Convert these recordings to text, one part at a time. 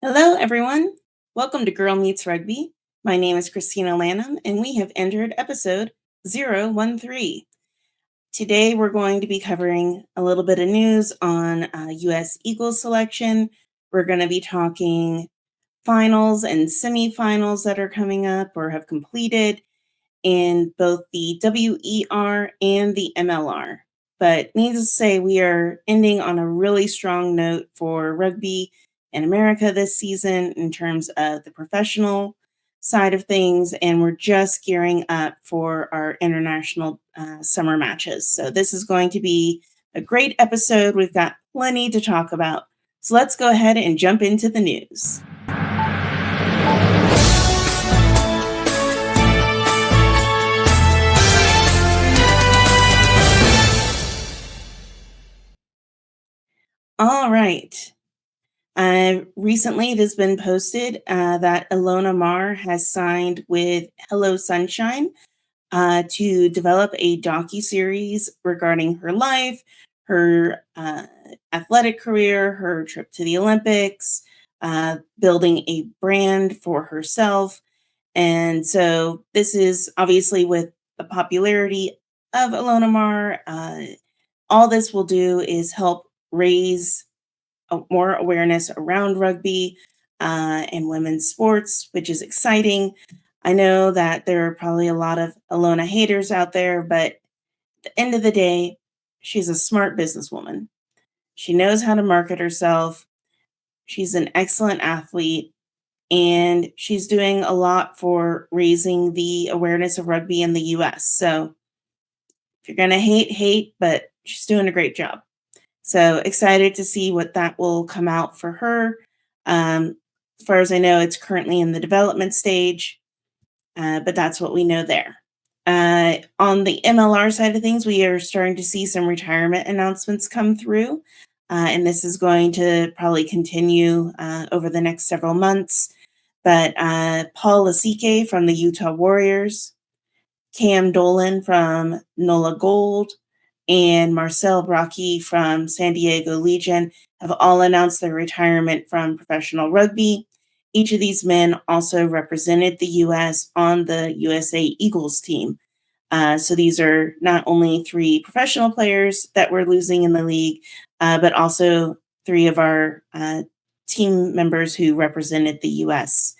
Hello, everyone. Welcome to Girl Meets Rugby. My name is Christina Lanham, and we have entered episode 013. Today, we're going to be covering a little bit of news on U.S. Eagles selection. We're going to be talking finals and semifinals that are coming up or have completed in both the WER and the MLR. But needless to say, we are ending on a really strong note for rugby in America this season in terms of the professional side of things, and we're just gearing up for our international summer matches. So, this is going to be a great episode. We've got plenty to talk about. So, let's go ahead and jump into the news. All right. Recently, it has been posted that Ilona Maher has signed with Hello Sunshine to develop a docu-series regarding her life, her athletic career, her trip to the Olympics, building a brand for herself. And so this is obviously with the popularity of Ilona Maher. All this will do is help raise more awareness around rugby and women's sports, which is exciting. I know that there are probably a lot of Alona haters out there, but at the end of the day, she's a smart businesswoman. She knows how to market herself. She's an excellent athlete, and she's doing a lot for raising the awareness of rugby in the US. So if you're going to hate, hate, but she's doing a great job. So excited to see what that will come out for her. As far as I know, it's currently in the development stage, but that's what we know there. On the MLR side of things, we are starting to see some retirement announcements come through, and this is going to probably continue over the next several months. But Paul Lasike from the Utah Warriors, Cam Dolan from NOLA Gold, and Marcel Brockie from San Diego Legion have all announced their retirement from professional rugby. Each of these men also represented the U.S. on the USA Eagles team. So these are not only three professional players that we're losing in the league, but also three of our team members who represented the U.S.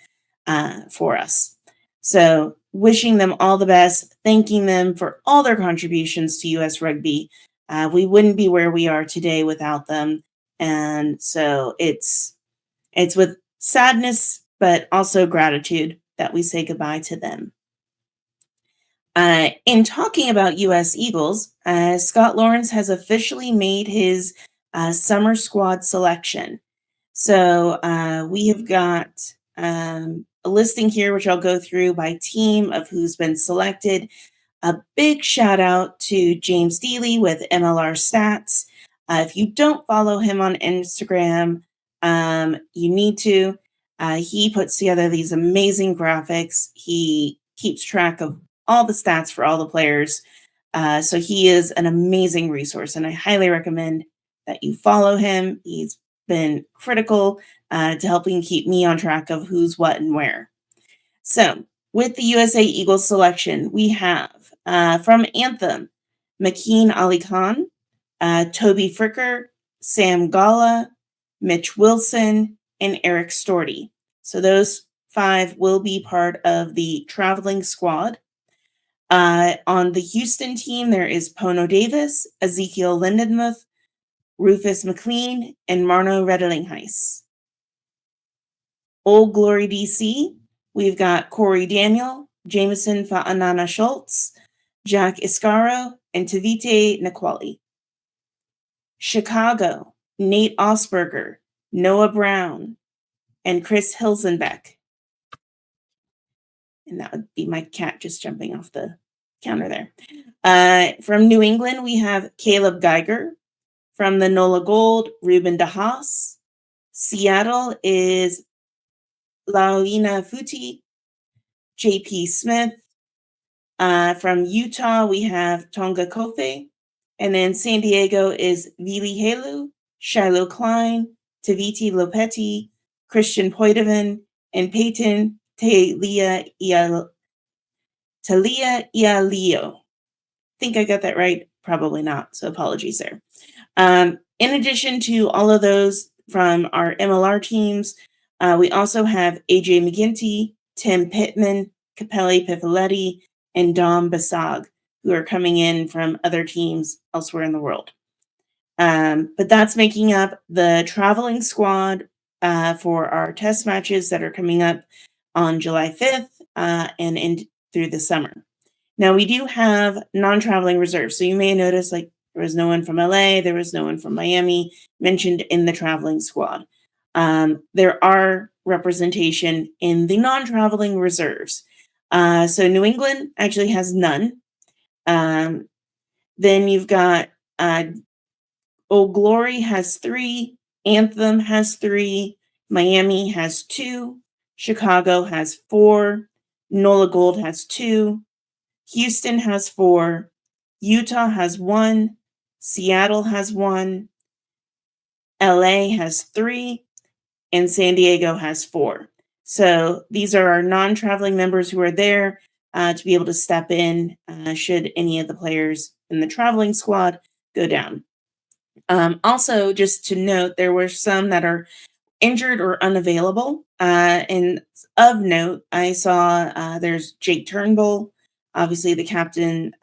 For us. So wishing them all the best, thanking them for all their contributions to U.S. rugby. We wouldn't be where we are today without them, and so it's with sadness, but also gratitude that we say goodbye to them. In talking about U.S. Eagles, Scott Lawrence has officially made his summer squad selection. So we have got a listing here, which I'll go through by team of who's been selected. A big shout out to James Dealey with MLR Stats. If you don't follow him on Instagram, you need to. He puts together these amazing graphics. He keeps track of all the stats for all the players. So he is an amazing resource, and I highly recommend that you follow him. He's been critical to helping keep me on track of who's what and where. So, with the USA Eagles selection, we have from Anthem, Makeen Ali Khan, Toby Fricker, Sam Gala, Mitch Wilson, and Eric Storty. So those five will be part of the traveling squad. On the Houston team, there is Pono Davis, Ezekiel Lindenmuth, Rufus McLean, and Marno Redelinghuis. Old Glory DC, we've got Corey Daniel, Jameson Fa'anana Schultz, Jack Iscaro, and Tavite Naquali. Chicago, Nate Osberger, Noah Brown, and Chris Hilsenbeck. And that would be my cat just jumping off the counter there. From New England, we have Caleb Geiger. From the NOLA Gold, Ruben DeHaas. Seattle is Laoina Futi, JP Smith. From Utah, we have Tonga Kofe. And then San Diego is Vili Helu, Shiloh Klein, Taviti Lopetti, Christian Poitevin, and Peyton Talia Ialio. Think I got that right? Probably not, so apologies there. In addition to all of those from our MLR teams, we also have AJ McGinty, Tim Pittman, Capelli Pifoletti, and Dom Basag, who are coming in from other teams elsewhere in the world. But that's making up the traveling squad for our test matches that are coming up on July 5th and through the summer. Now, we do have non-traveling reserves. So you may notice like there was no one from LA, there was no one from Miami mentioned in the traveling squad. There are representation in the non-traveling reserves. So New England actually has none. Then you've got Old Glory has 3, Anthem has 3, Miami has 2, Chicago has 4, NOLA Gold has 2, Houston has 4, Utah has 1, Seattle has 1, LA has 3, and San Diego has 4. So these are our non-traveling members who are there to be able to step in should any of the players in the traveling squad go down. Also, just to note, there were some that are injured or unavailable. And of note, I saw there's Jake Turnbull, obviously the captain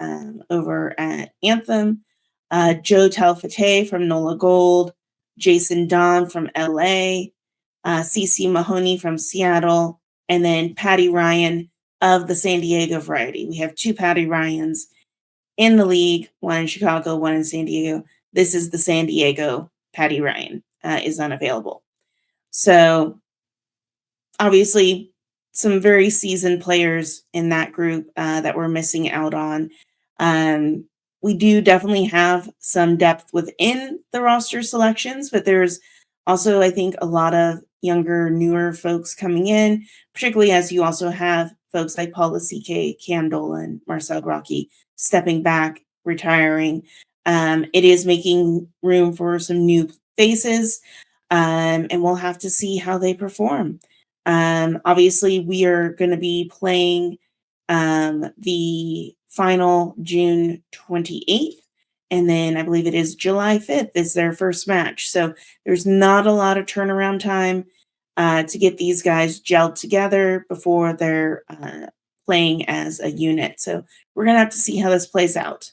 over at Anthem, Joe Telfate from NOLA Gold, Jason Dom from LA, CC Mahoney from Seattle, and then Patty Ryan of the San Diego variety. We have 2 Patty Ryans in the league, one in Chicago, one in San Diego. This is the San Diego Patty Ryan is unavailable. So obviously some very seasoned players in that group that we're missing out on. We do definitely have some depth within the roster selections, but there's also, I think, a lot of younger, newer folks coming in, particularly as you also have folks like Paula C.K. Cam Dolan, Marcel Rocky stepping back, retiring. It is making room for some new faces, and we'll have to see how they perform. Obviously, we are going to be playing the final June 28th, and then I believe it is July 5th is their first match. So there's not a lot of turnaround time to get these guys gelled together before they're playing as a unit. So we're going to have to see how this plays out.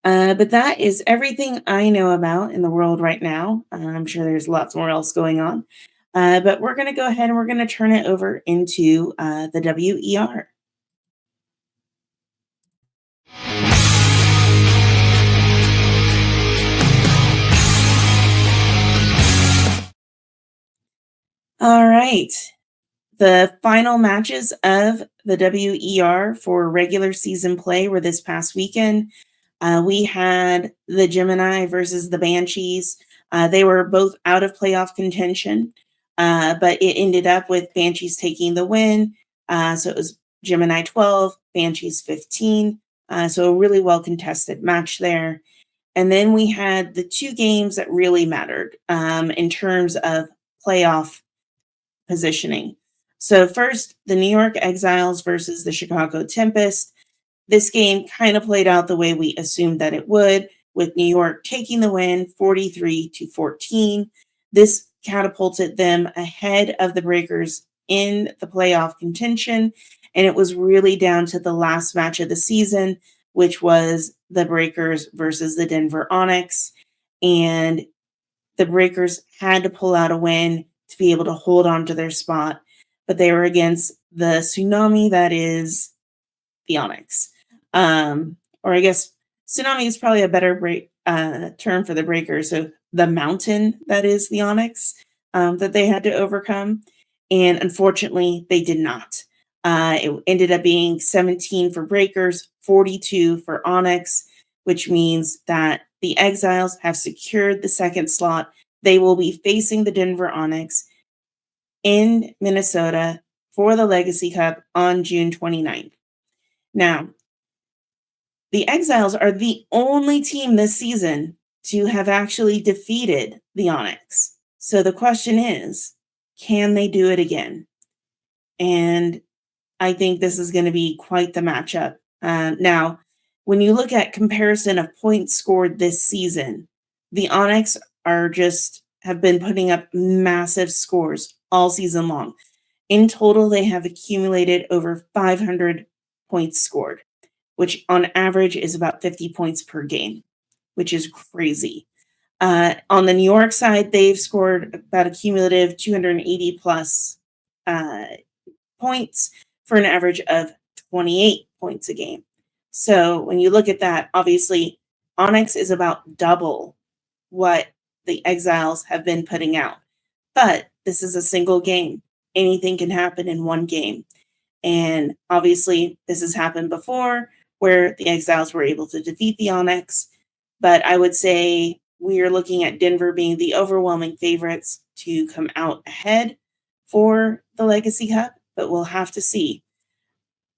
But that is everything I know about in the world right now. I'm sure there's lots more else going on. But we're going to go ahead and we're going to turn it over into the WER. All right. The final matches of the WER for regular season play were this past weekend. We had the Gemini versus the Banshees. They were both out of playoff contention, but it ended up with Banshees taking the win. So it was Gemini 12, Banshees 15. So a really well contested match there. And then we had the 2 games that really mattered in terms of playoff positioning. So first, the New York Exiles versus the Chicago Tempest. This game kind of played out the way we assumed that it would, with New York taking the win 43-14. This catapulted them ahead of the Breakers in the playoff contention, and it was really down to the last match of the season, which was the Breakers versus the Denver Onyx. And the Breakers had to pull out a win to be able to hold on to their spot, but they were against the tsunami that is the Onyx. Or I guess tsunami is probably a better term for the Breakers. So the mountain that is the Onyx that they had to overcome. And unfortunately, they did not. It ended up being 17 for Breakers, 42 for Onyx, which means that the Exiles have secured the second slot. They will be facing the Denver Onyx in Minnesota for the Legacy Cup on June 29th. Now, the Exiles are the only team this season to have actually defeated the Onyx. So the question is, can they do it again? And I think this is going to be quite the matchup. Now, when you look at comparison of points scored this season, the Onyx are just have been putting up massive scores all season long. In total, they have accumulated over 500 points scored, which on average is about 50 points per game, which is crazy. On the New York side, they've scored about a cumulative 280 plus points for an average of 28 points a game. So when you look at that, obviously, Onyx is about double what the Exiles have been putting out. But this is a single game. Anything can happen in one game. And obviously, this has happened before where the Exiles were able to defeat the Onyx. But I would say we are looking at Denver being the overwhelming favorites to come out ahead for the Legacy Cup, but we'll have to see.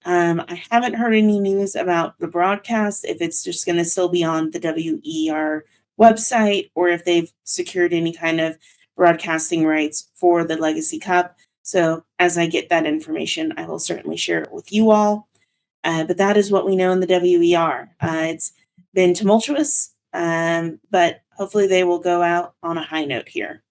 I haven't heard any news about the broadcast, if it's just going to still be on the WER website or if they've secured any kind of broadcasting rights for the Legacy Cup. So as I get that information, I will certainly share it with you all. But that is what we know in the WER. It's been tumultuous, but hopefully they will go out on a high note here.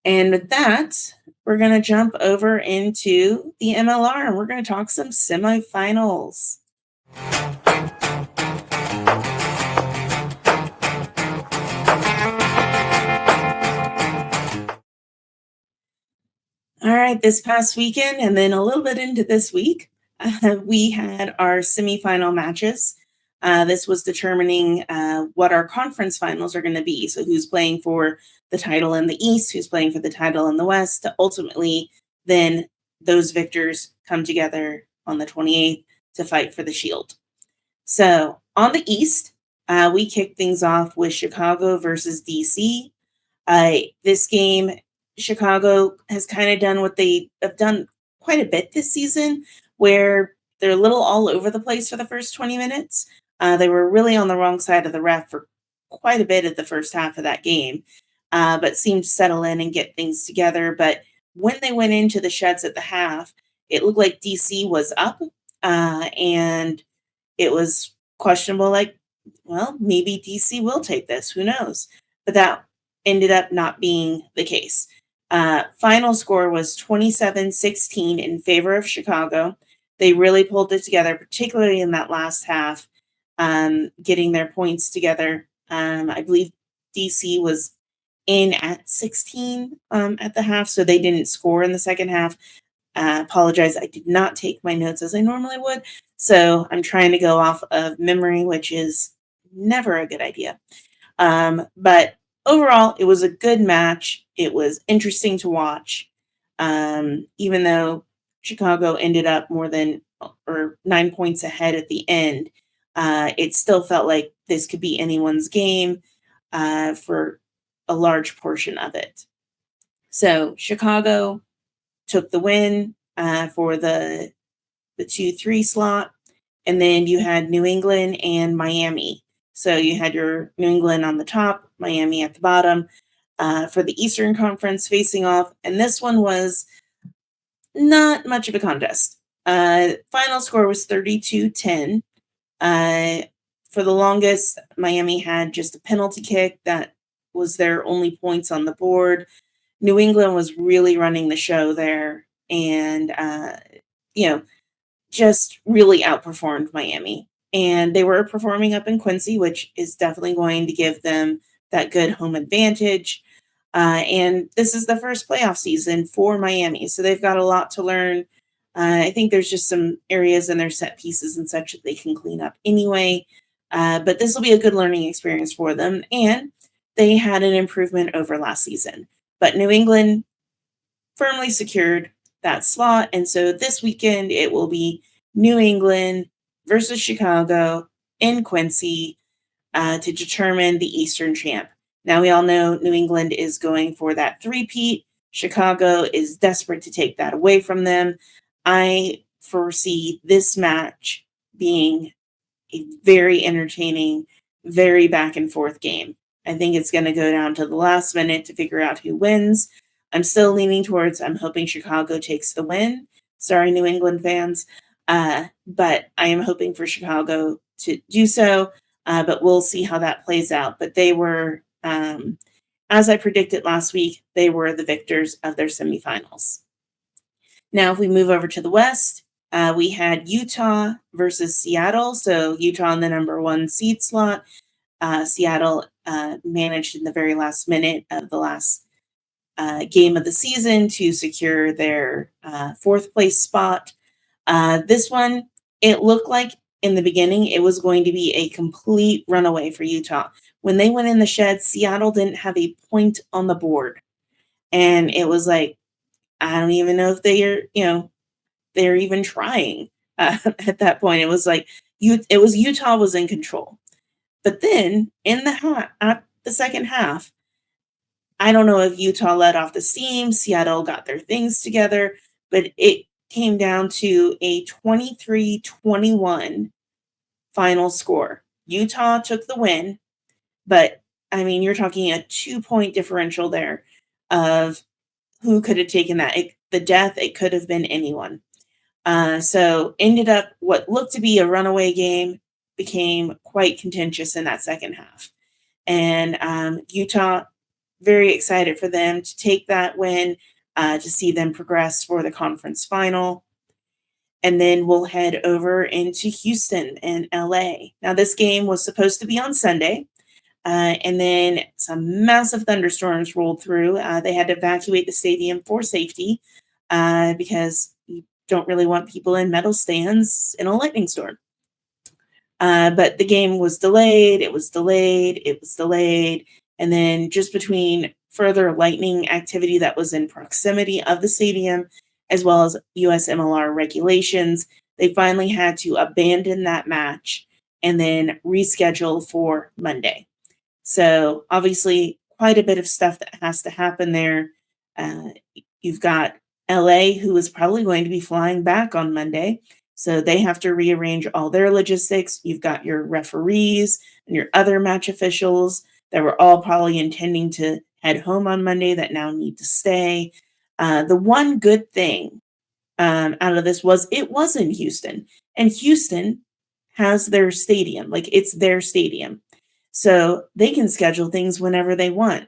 And with that, we're going to jump over into the MLR and we're going to talk some semifinals. All right, this past weekend and then a little bit into this week, we had our semifinal matches. This was determining what our conference finals are going to be. So who's playing for the title in the East, who's playing for the title in the West. Ultimately, then those victors come together on the 28th to fight for the Shield. So on the East, we kicked things off with Chicago versus DC. This game, Chicago has kind of done what they have done quite a bit this season, where they're a little all over the place for the first 20 minutes. They were really on the wrong side of the ref for quite a bit of the first half of that game, but seemed to settle in and get things together. But when they went into the sheds at the half, it looked like DC was up, and it was questionable, like, well, maybe DC will take this. Who knows? But that ended up not being the case. Final score was 27-16 in favor of Chicago. They really pulled it together, particularly in that last half, getting their points together. I believe DC was in at 16 at the half, so they didn't score in the second half. Apologize, I did not take my notes as I normally would, so I'm trying to go off of memory, which is never a good idea. But overall, it was a good match. It was interesting to watch. Even though Chicago ended up more than or 9 points ahead at the end, it still felt like this could be anyone's game for a large portion of it. So Chicago took the win for the 2-3 slot. And then you had New England and Miami. So you had your New England on the top, Miami at the bottom for the Eastern Conference facing off. And this one was not much of a contest. Final score was 32-10. For the longest, Miami had just a penalty kick that was their only points on the board. New England was really running the show there and, just really outperformed Miami. And they were performing up in Quincy, which is definitely going to give them that good home advantage. And this is the first playoff season for Miami, so they've got a lot to learn. I think there's just some areas in their set pieces and such that they can clean up anyway. But this will be a good learning experience for them. And they had an improvement over last season. But New England firmly secured that slot. And so this weekend, it will be New England versus Chicago in Quincy to determine the Eastern champ. Now, we all know New England is going for that three-peat. Chicago is desperate to take that away from them. I foresee this match being a very entertaining, very back and forth game. I think it's going to go down to the last minute to figure out who wins. I'm still leaning towards, I'm hoping Chicago takes the win. Sorry, New England fans. But I am hoping for Chicago to do so. But we'll see how that plays out. But they were, as I predicted last week, they were the victors of their semifinals. Now, if we move over to the West, we had Utah versus Seattle. So Utah in the number 1 seed slot. Seattle managed in the very last minute of the last game of the season to secure their 4th place spot. This one, it looked like in the beginning it was going to be a complete runaway for Utah. When they went in the shed, Seattle didn't have a point on the board. And it was like, I don't even know if they're even trying at that point. It was like Utah was in control. But then at the second half, I don't know if Utah let off the steam, Seattle got their things together, but it came down to a 23-21 final score. Utah took the win, but I mean, you're talking a 2-point differential there of who could have taken that. It could have been anyone. So ended up what looked to be a runaway game became quite contentious in that second half. And Utah, very excited for them to take that win, to see them progress for the conference final. And then we'll head over into Houston and LA. Now, this game was supposed to be on Sunday, and then some massive thunderstorms rolled through. They had to evacuate the stadium for safety because you don't really want people in metal stands in a lightning storm. But the game was delayed. It was delayed. It was delayed. And then just between further lightning activity that was in proximity of the stadium, as well as US MLR regulations, they finally had to abandon that match and then reschedule for Monday. So obviously quite a bit of stuff that has to happen there. You've got LA, who is probably going to be flying back on Monday. So they have to rearrange all their logistics. You've got your referees and your other match officials that were all probably intending to head home on Monday that now need to stay. The one good thing out of this was it was in Houston, and Houston has their stadium, like it's their stadium. So they can schedule things whenever they want.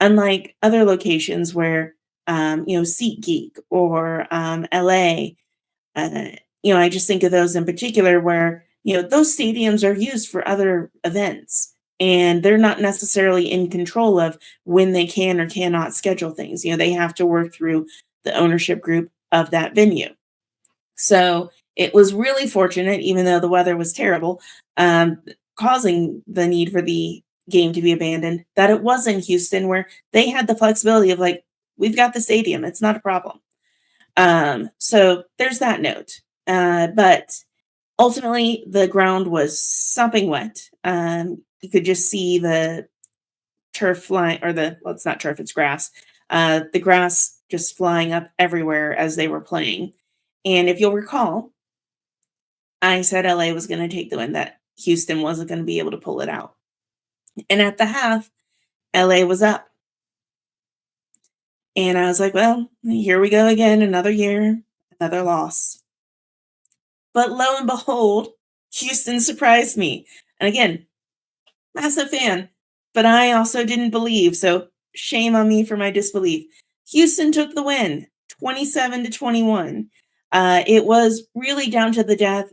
Unlike other locations where, SeatGeek or LA, uh, I just think of those in particular where, those stadiums are used for other events and they're not necessarily in control of when they can or cannot schedule things. They have to work through the ownership group of that venue. So it was really fortunate, even though the weather was terrible, causing the need for the game to be abandoned, that it was in Houston where they had the flexibility of like, we've got the stadium, it's not a problem. So there's that note. But ultimately, the ground was sopping wet. You could just see the turf flying, or well, it's not turf, it's grass. The grass just flying up everywhere as they were playing. And if you'll recall, I said LA was going to take the win, that Houston wasn't going to be able to pull it out. And at the half, LA was up. And I was like, well, here we go again, another year, another loss. But lo and behold, Houston surprised me. And again, massive fan, but I also didn't believe. So shame on me for my disbelief. Houston took the win, 27-21. It was really down to the death.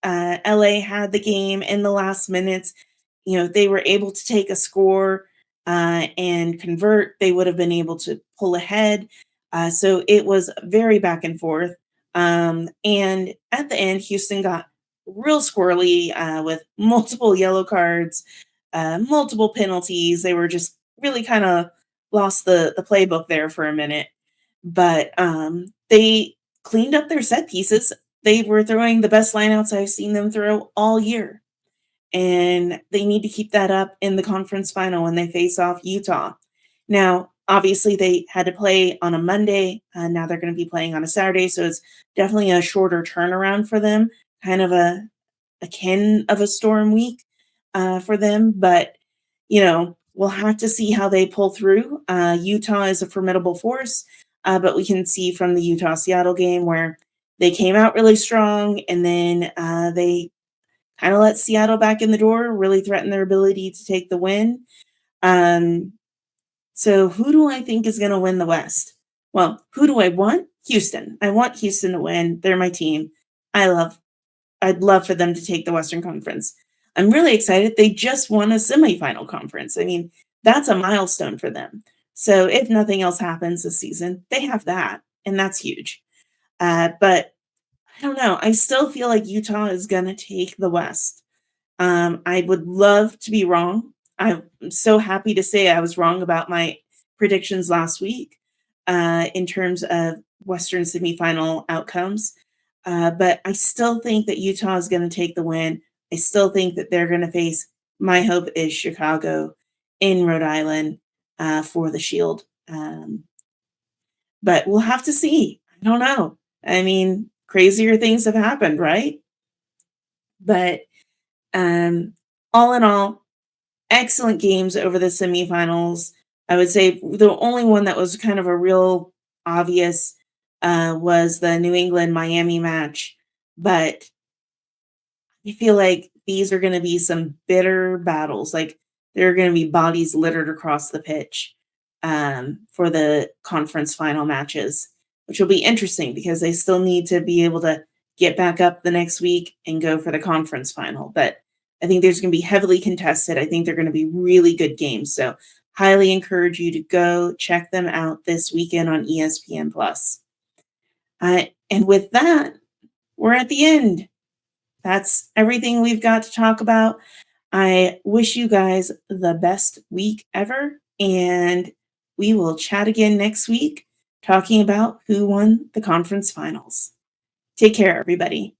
LA had the game in the last minutes. They were able to take a score and convert. They would have been able to pull ahead. So it was very back and forth. And at the end, Houston got real squirrely with multiple yellow cards, multiple penalties. They were just really kind of lost the playbook there for a minute. But they cleaned up their set pieces. They were throwing the best lineouts I've seen them throw all year. And they need to keep that up in the conference final when they face off Utah. Now, obviously, they had to play on a Monday. Now they're going to be playing on a Saturday. So it's definitely a shorter turnaround for them, kind of akin of a storm week for them. But, we'll have to see how they pull through. Utah is a formidable force, but we can see from the Utah Seattle game where they came out really strong and then they kind of let Seattle back in the door, really threatened their ability to take the win. Um, so who do I think is going to win the West? Well, who do I want? Houston. I want Houston to win. They're my team. I love I'd love for them to take the Western Conference. I'm really excited. They just won a semifinal conference. I mean, that's a milestone for them. So if nothing else happens this season, they have that, and that's huge. But I don't know. I still feel like Utah is going to take the West. I would love to be wrong. I'm so happy to say I was wrong about my predictions last week in terms of Western semifinal outcomes. But I still think that Utah is going to take the win. I still think that they're going to face, my hope is Chicago in Rhode Island for the Shield. But we'll have to see. I don't know. I mean, crazier things have happened, right? But um, all in all, excellent games over the semifinals. I would say the only one that was kind of a real obvious was the New England Miami match. But I feel like these are going to be some bitter battles. Like there are going to be bodies littered across the pitch for the conference final matches, which will be interesting because they still need to be able to get back up the next week and go for the conference final. But I think there's going to be heavily contested. I think they're going to be really good games. So highly encourage you to go check them out this weekend on ESPN Plus. And with that, we're at the end. That's everything we've got to talk about. I wish you guys the best week ever, and we will chat again next week talking about who won the conference finals. Take care, everybody.